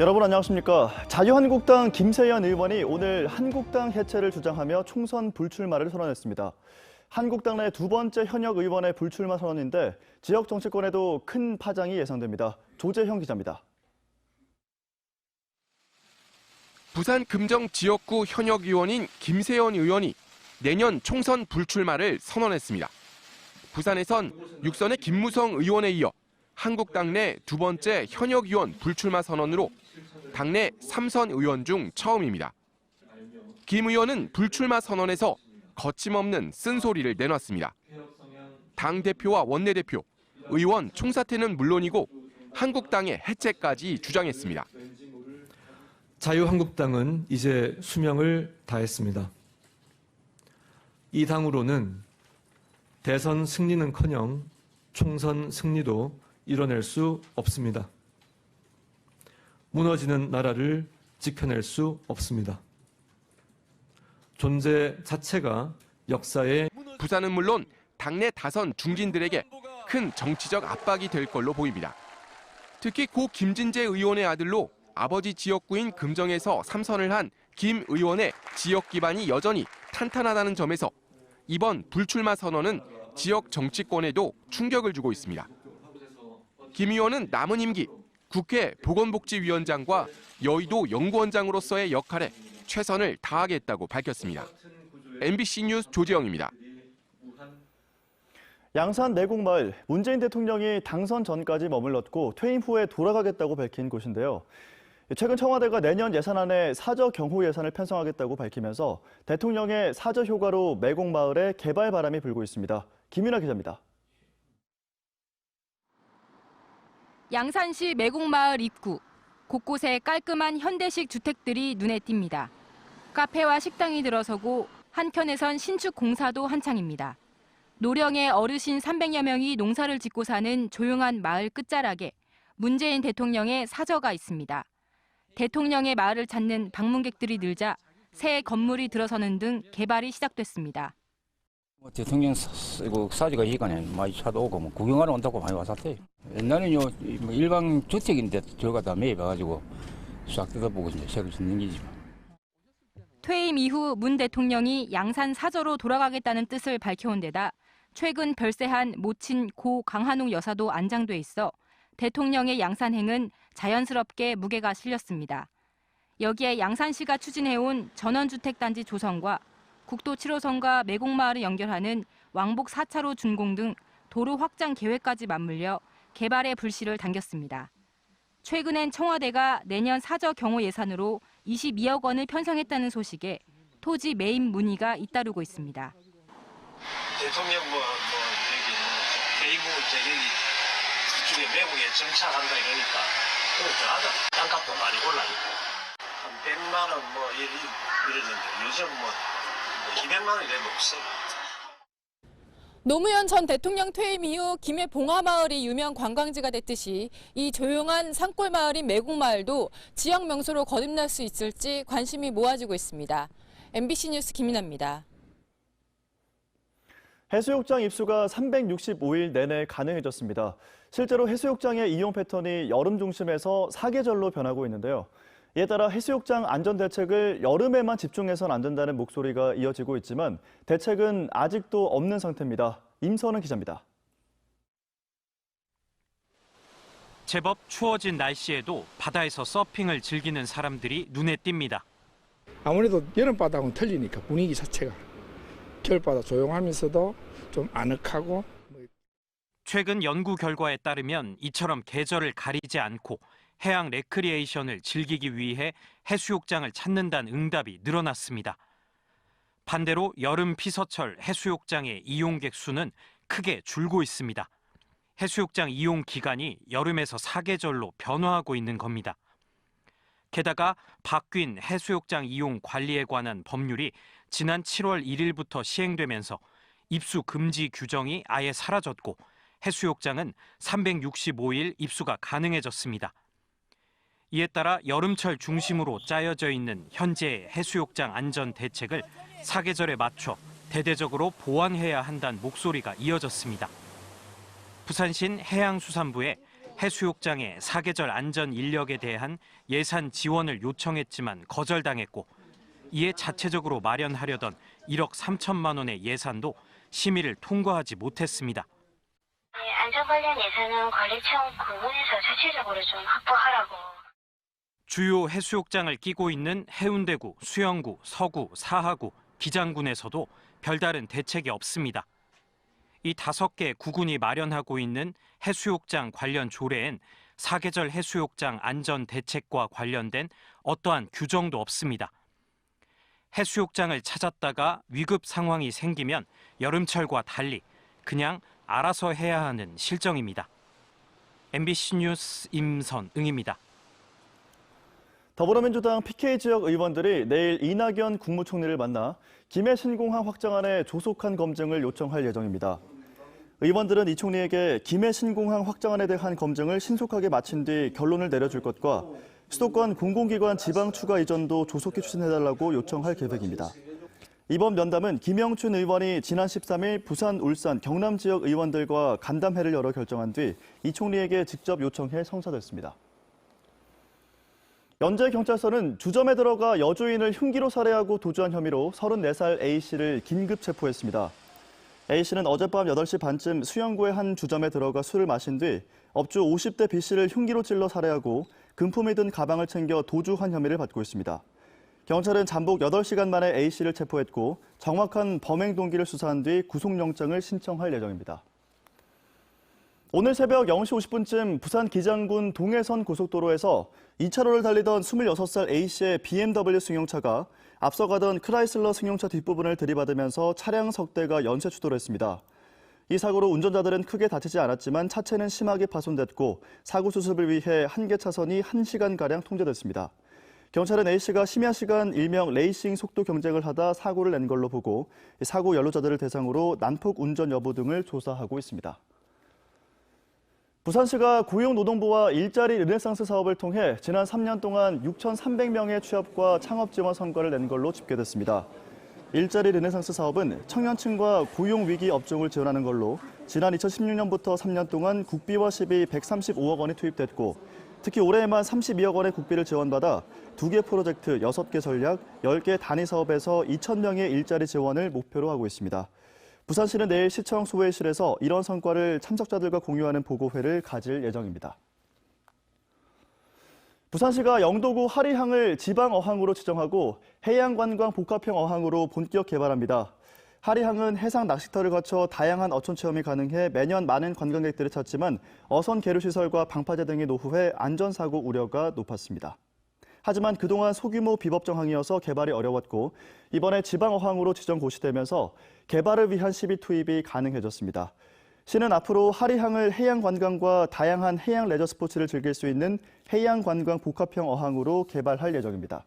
여러분 안녕하십니까. 자유한국당 김세연 의원이 오늘 한국당 해체를 주장하며 총선 불출마를 선언했습니다. 한국당 내 두 번째 현역 의원의 불출마 선언인데 지역 정치권에도 큰 파장이 예상됩니다. 조재형 기자입니다. 부산 금정 지역구 현역 의원인 김세연 의원이 내년 총선 불출마를 선언했습니다. 부산에선 육선의 김무성 의원에 이어 한국당 내 두 번째 현역 의원 불출마 선언으로 당내 3선 의원 중 처음입니다. 김 의원은 불출마 선언에서 거침없는 쓴소리를 내놨습니다. 당대표와 원내대표, 의원 총사퇴는 물론이고 한국당의 해체까지 주장했습니다. 자유한국당은 이제 수명을 다했습니다. 이 당으로는 대선 승리는커녕 총선 승리도 이뤄낼 수 없습니다. 무너지는 나라를 지켜낼 수 없습니다. 존재 자체가 역사의 부산은 물론 당내 다선 중진들에게 큰 정치적 압박이 될 걸로 보입니다. 특히 고 김진재 의원의 아들로 아버지 지역구인 금정에서 3선을 한 김 의원의 지역 기반이 여전히 탄탄하다는 점에서 이번 불출마 선언은 지역 정치권에도 충격을 주고 있습니다. 김 의원은 남은 임기 국회 보건복지위원장과 여의도 연구원장으로서의 역할에 최선을 다하겠다고 밝혔습니다. MBC 뉴스 조재영입니다. 양산 내곡마을, 문재인 대통령이 당선 전까지 머물렀고 퇴임 후에 돌아가겠다고 밝힌 곳인데요. 최근 청와대가 내년 예산안에 사저 경호 예산을 편성하겠다고 밝히면서 대통령의 사저 효과로 내곡마을에 개발 바람이 불고 있습니다. 김윤아 기자입니다. 양산시 매곡마을 입구, 곳곳에 깔끔한 현대식 주택들이 눈에 띕니다. 카페와 식당이 들어서고 한켠에선 신축 공사도 한창입니다. 노령의 어르신 300여 명이 농사를 짓고 사는 조용한 마을 끝자락에 문재인 대통령의 사저가 있습니다. 대통령의 마을을 찾는 방문객들이 늘자 새 건물이 들어서는 등 개발이 시작됐습니다. 대통령 사지가 시간에 많이 차도 오고 구경하러 온다고 많이 왔었대요. 옛날에는 일반 주택인데 들어가다 매입해가지고 싹 뜯어보고 이제 새로 짓는 기지. 퇴임 이후 문 대통령이 양산 사저로 돌아가겠다는 뜻을 밝혀온 데다 최근 별세한 모친 고 강한옥 여사도 안장돼 있어 대통령의 양산행은 자연스럽게 무게가 실렸습니다. 여기에 양산시가 추진해온 전원주택단지 조성과 국도 7호선과 매곡마을을 연결하는 왕복 4차로 준공 등 도로 확장 계획까지 맞물려 개발의 불씨를 당겼습니다. 최근엔 청와대가 내년 사저 경호 예산으로 22억 원을 편성했다는 소식에 토지 매입 문의가 잇따르고 있습니다. 대통령 여기 대이고 여기 그쪽에 매국에 정착한다 이러니까 그렇게 하자. 땅값도 많이 올라니까 한 100만 원 이러는데 요즘 200만 원이 되면 없어. 노무현 전 대통령 퇴임 이후 김해 봉화마을이 유명 관광지가 됐듯이 이 조용한 산골 마을인 매곡마을도 지역 명소로 거듭날 수 있을지 관심이 모아지고 있습니다. MBC 뉴스 김인아입니다. 해수욕장 입수가 365일 내내 가능해졌습니다. 실제로 해수욕장의 이용 패턴이 여름 중심에서 사계절로 변하고 있는데요. 이에 따라 해수욕장 안전대책을 여름에만 집중해서는 안 된다는 목소리가 이어지고 있지만 대책은 아직도 없는 상태입니다. 임선은 기자입니다. 제법 추워진 날씨에도 바다에서 서핑을 즐기는 사람들이 눈에 띕니다. 아무래도 여름바다하고는 틀리니까 분위기 자체가. 겨울바다 조용하면서도 좀 아늑하고. 최근 연구 결과에 따르면 이처럼 계절을 가리지 않고 해양 레크리에이션을 즐기기 위해 해수욕장을 찾는다는 응답이 늘어났습니다. 반대로 여름 피서철 해수욕장의 이용객 수는 크게 줄고 있습니다. 해수욕장 이용 기간이 여름에서 사계절로 변화하고 있는 겁니다. 게다가 바뀐 해수욕장 이용 관리에 관한 법률이 지난 7월 1일부터 시행되면서 입수 금지 규정이 아예 사라졌고 해수욕장은 365일 입수가 가능해졌습니다. 이에 따라 여름철 중심으로 짜여져 있는 현재의 해수욕장 안전 대책을 사계절에 맞춰 대대적으로 보완해야 한다는 목소리가 이어졌습니다. 부산시 해양수산부의 해수욕장의 사계절 안전 인력에 대한 예산 지원을 요청했지만 거절당했고 이에 자체적으로 마련하려던 1억 3천만 원의 예산도 심의를 통과하지 못했습니다. 안전 관련 예산은 관리청 부문에서 자체적으로 좀 확보하라고. 주요 해수욕장을 끼고 있는 해운대구, 수영구, 서구, 사하구, 기장군에서도 별다른 대책이 없습니다. 이 5개 구군이 마련하고 있는 해수욕장 관련 조례엔 사계절 해수욕장 안전 대책과 관련된 어떠한 규정도 없습니다. 해수욕장을 찾았다가 위급 상황이 생기면 여름철과 달리 그냥 알아서 해야 하는 실정입니다. MBC 뉴스 임선응입니다. 더불어민주당 PK 지역 의원들이 내일 이낙연 국무총리를 만나 김해 신공항 확장안의 조속한 검증을 요청할 예정입니다. 의원들은 이 총리에게 김해 신공항 확장안에 대한 검증을 신속하게 마친 뒤 결론을 내려줄 것과 수도권 공공기관 지방 추가 이전도 조속히 추진해달라고 요청할 계획입니다. 이번 면담은 김영춘 의원이 지난 13일 부산, 울산, 경남 지역 의원들과 간담회를 열어 결정한 뒤 이 총리에게 직접 요청해 성사됐습니다. 연제경찰서는 주점에 들어가 여주인을 흉기로 살해하고 도주한 혐의로 34살 A씨를 긴급 체포했습니다. A씨는 어젯밤 8시 반쯤 수영구의 한 주점에 들어가 술을 마신 뒤 업주 50대 B씨를 흉기로 찔러 살해하고 금품이 든 가방을 챙겨 도주한 혐의를 받고 있습니다. 경찰은 잠복 8시간 만에 A씨를 체포했고 정확한 범행 동기를 수사한 뒤 구속영장을 신청할 예정입니다. 오늘 새벽 0시 50분쯤 부산 기장군 동해선 고속도로에서 2차로를 달리던 26살 A씨의 BMW 승용차가 앞서가던 크라이슬러 승용차 뒷부분을 들이받으면서 차량 석 대가 연쇄 추돌을 했습니다. 이 사고로 운전자들은 크게 다치지 않았지만 차체는 심하게 파손됐고 사고 수습을 위해 한 개 차선이 1시간가량 통제됐습니다. 경찰은 A씨가 심야 시간 일명 레이싱 속도 경쟁을 하다 사고를 낸 걸로 보고 사고 연루자들을 대상으로 난폭 운전 여부 등을 조사하고 있습니다. 부산시가 고용노동부와 일자리 르네상스 사업을 통해 지난 3년 동안 6,300명의 취업과 창업 지원 성과를 낸 걸로 집계됐습니다. 일자리 르네상스 사업은 청년층과 고용위기 업종을 지원하는 걸로 지난 2016년부터 3년 동안 국비와 시비 135억 원이 투입됐고 특히 올해에만 32억 원의 국비를 지원받아 2개 프로젝트, 6개 전략, 10개 단위 사업에서 2,000명의 일자리 지원을 목표로 하고 있습니다. 부산시는 내일 시청 소회실에서 이런 성과를 참석자들과 공유하는 보고회를 가질 예정입니다. 부산시가 영도구 하리항을 지방어항으로 지정하고 해양관광 복합형 어항으로 본격 개발합니다. 하리항은 해상 낚시터를 거쳐 다양한 어촌 체험이 가능해 매년 많은 관광객들을 찾지만 어선 계류시설과 방파제 등이 노후해 안전사고 우려가 높았습니다. 하지만 그동안 소규모 비법정항이어서 개발이 어려웠고 이번에 지방어항으로 지정 고시되면서 개발을 위한 시비 투입이 가능해졌습니다. 시는 앞으로 하리항을 해양관광과 다양한 해양 레저 스포츠를 즐길 수 있는 해양관광 복합형 어항으로 개발할 예정입니다.